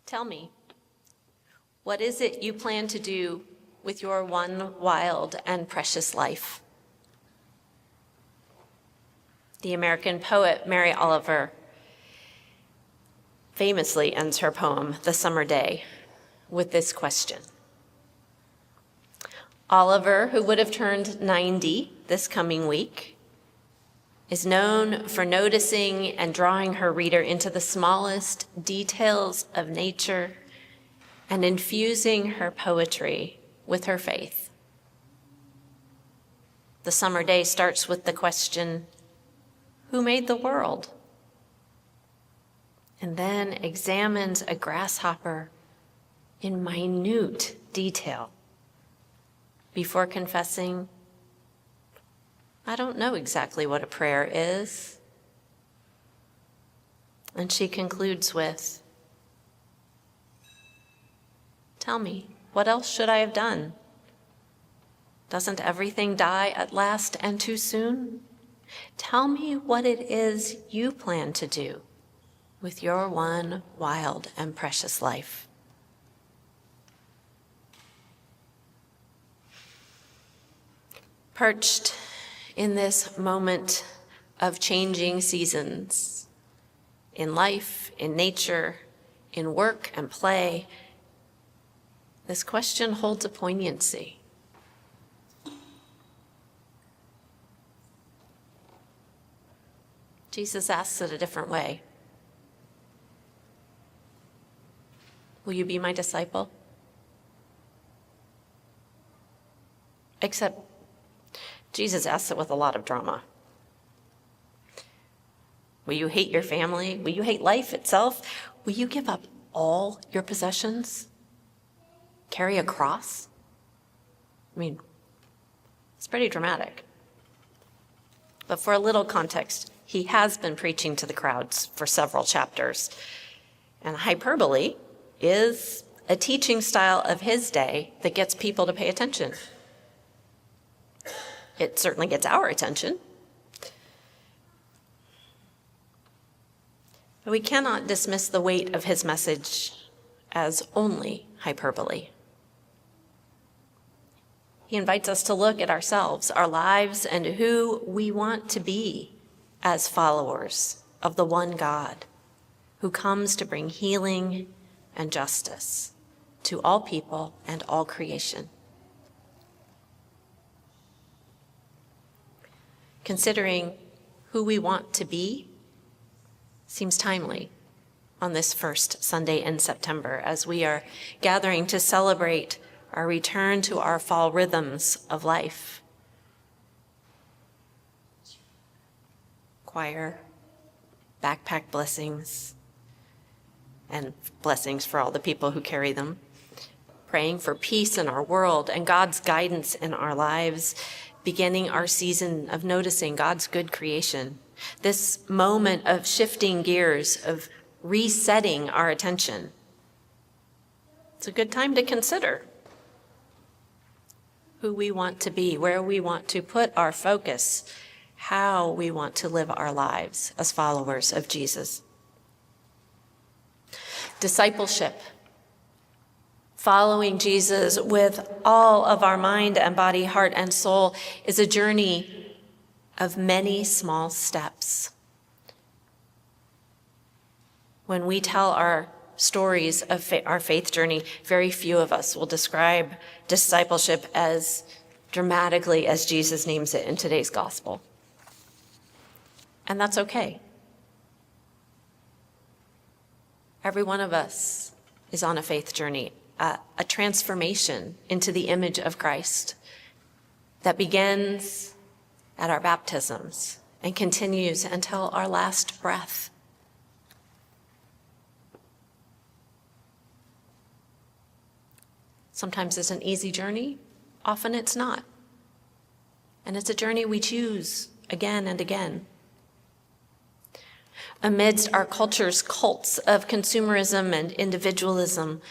Tell me, what is it you plan to do with your one wild and precious life? The American poet Mary Oliver famously ends her poem, The Summer Day, with this question. Oliver, who would have turned 90 this coming week, is known for noticing and drawing her reader into the smallest details of nature and infusing her poetry with her faith. The Summer Day starts with the question, who made the world? And then examines a grasshopper in minute detail before confessing, I don't know exactly what a prayer is. And she concludes with, tell me, what else should I have done? Doesn't everything die at last and too soon? Tell me what it is you plan to do with your one wild and precious life. Perched in this moment of changing seasons, in life, in nature, in work and play, this question holds a poignancy. Jesus asks it a different way. Will you be my disciple? Except Jesus asks it with a lot of drama. Will you hate your family? Will you hate life itself? Will you give up all your possessions? Carry a cross? I mean, it's pretty dramatic. But for a little context, he has been preaching to the crowds for several chapters. And hyperbole is a teaching style of his day that gets people to pay attention. It certainly gets our attention. But we cannot dismiss the weight of his message as only hyperbole. He invites us to look at ourselves, our lives, and who we want to be as followers of the one God who comes to bring healing and justice to all people and all creation. Considering who we want to be seems timely on this first Sunday in September as we are gathering to celebrate our return to our fall rhythms of life. Choir, backpack blessings, and blessings for all the people who carry them. Praying for peace in our world and God's guidance in our lives, beginning our season of noticing God's good creation. This moment of shifting gears, of resetting our attention. It's a good time to consider who we want to be, where we want to put our focus, how we want to live our lives as followers of Jesus. Discipleship, following Jesus with all of our mind and body, heart and soul, is a journey of many small steps. When we tell our stories of our faith journey, very few of us will describe discipleship as dramatically as Jesus names it in today's gospel. And that's okay. Every one of us is on a faith journey, a transformation into the image of Christ that begins at our baptisms and continues until our last breath. Sometimes it's an easy journey, often it's not. And it's a journey we choose again and again. Amidst our culture's cults of consumerism and individualism,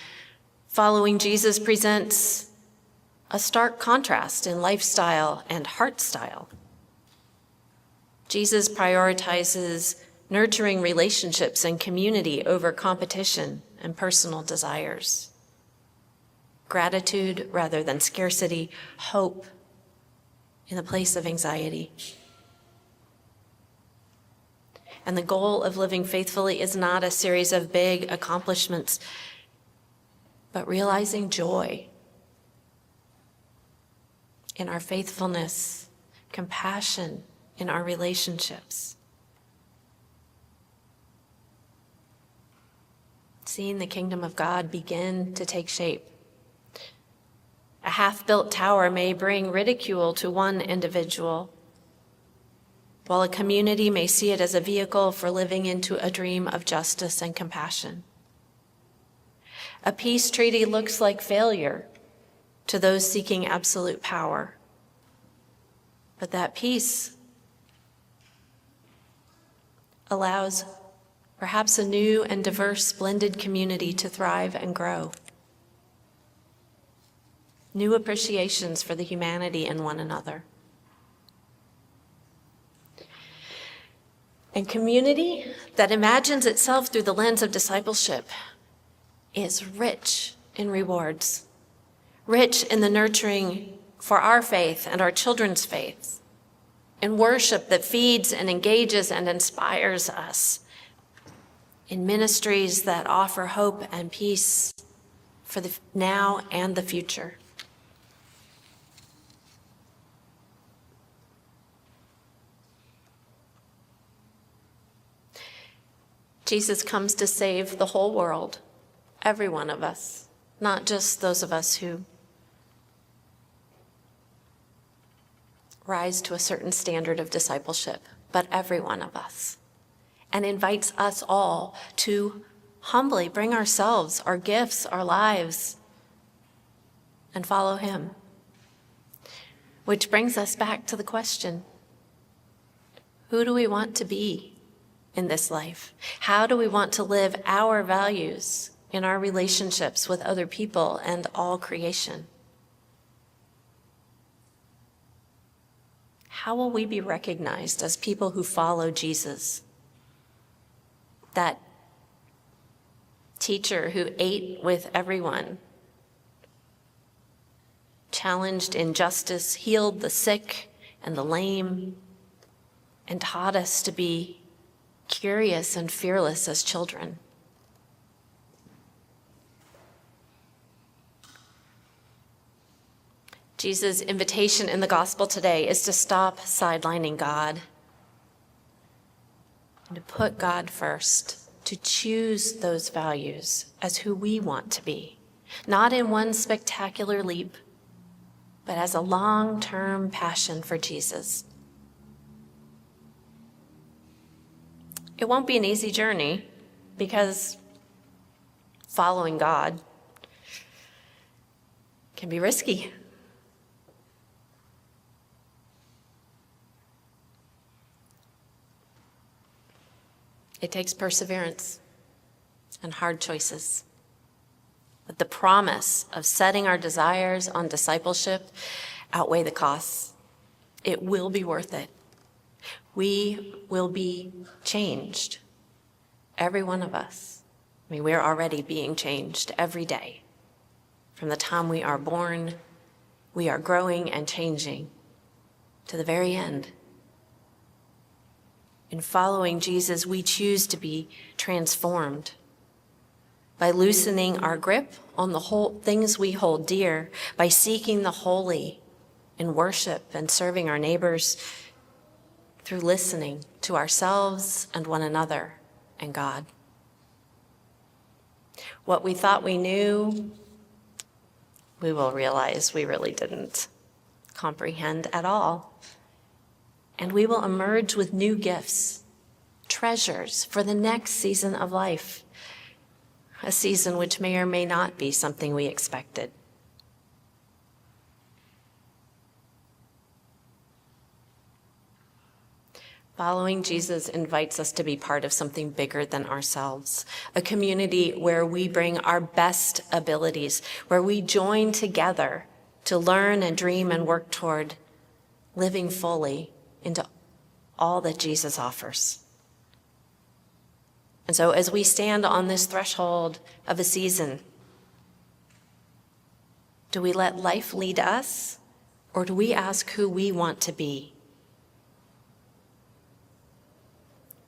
following Jesus presents a stark contrast in lifestyle and heart style. Jesus prioritizes nurturing relationships and community over competition and personal desires. Gratitude rather than scarcity, hope in the place of anxiety. And the goal of living faithfully is not a series of big accomplishments, but realizing joy in our faithfulness, compassion in our relationships. Seeing the kingdom of God begin to take shape. A half-built tower may bring ridicule to one individual, while a community may see it as a vehicle for living into a dream of justice and compassion. A peace treaty looks like failure to those seeking absolute power, but that peace allows perhaps a new and diverse blended community to thrive and grow. New appreciations for the humanity in one another. And community that imagines itself through the lens of discipleship is rich in rewards, rich in the nurturing for our faith and our children's faith, in worship that feeds and engages and inspires us, in ministries that offer hope and peace for the now and the future. Jesus comes to save the whole world, every one of us, not just those of us who rise to a certain standard of discipleship, but every one of us, and invites us all to humbly bring ourselves, our gifts, our lives, and follow him. Which brings us back to the question, who do we want to be in this life? How do we want to live our values in our relationships with other people and all creation? How will we be recognized as people who follow Jesus? That teacher who ate with everyone, challenged injustice, healed the sick and the lame, and taught us to be curious and fearless as children. Jesus' invitation in the gospel today is to stop sidelining God and to put God first, to choose those values as who we want to be, not in one spectacular leap, but as a long-term passion for Jesus. It won't be an easy journey because following God can be risky. It takes perseverance and hard choices. But the promise of setting our desires on discipleship outweigh the costs. It will be worth it. We will be changed, every one of us. I mean, we're already being changed every day. From the time we are born, we are growing and changing to the very end. In following Jesus, we choose to be transformed by loosening our grip on the whole things we hold dear, by seeking the holy in worship and serving our neighbors, through listening to ourselves and one another and God. What we thought we knew, we will realize we really didn't comprehend at all. And we will emerge with new gifts, treasures for the next season of life, a season which may or may not be something we expected. Following Jesus invites us to be part of something bigger than ourselves, a community where we bring our best abilities, where we join together to learn and dream and work toward living fully into all that Jesus offers. And so as we stand on this threshold of a season, do we let life lead us, or do we ask who we want to be?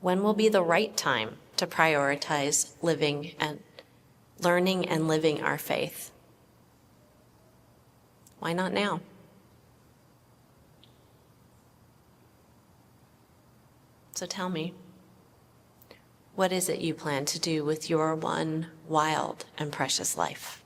When will be the right time to prioritize living and learning and living our faith? Why not now? So tell me, what is it you plan to do with your one wild and precious life?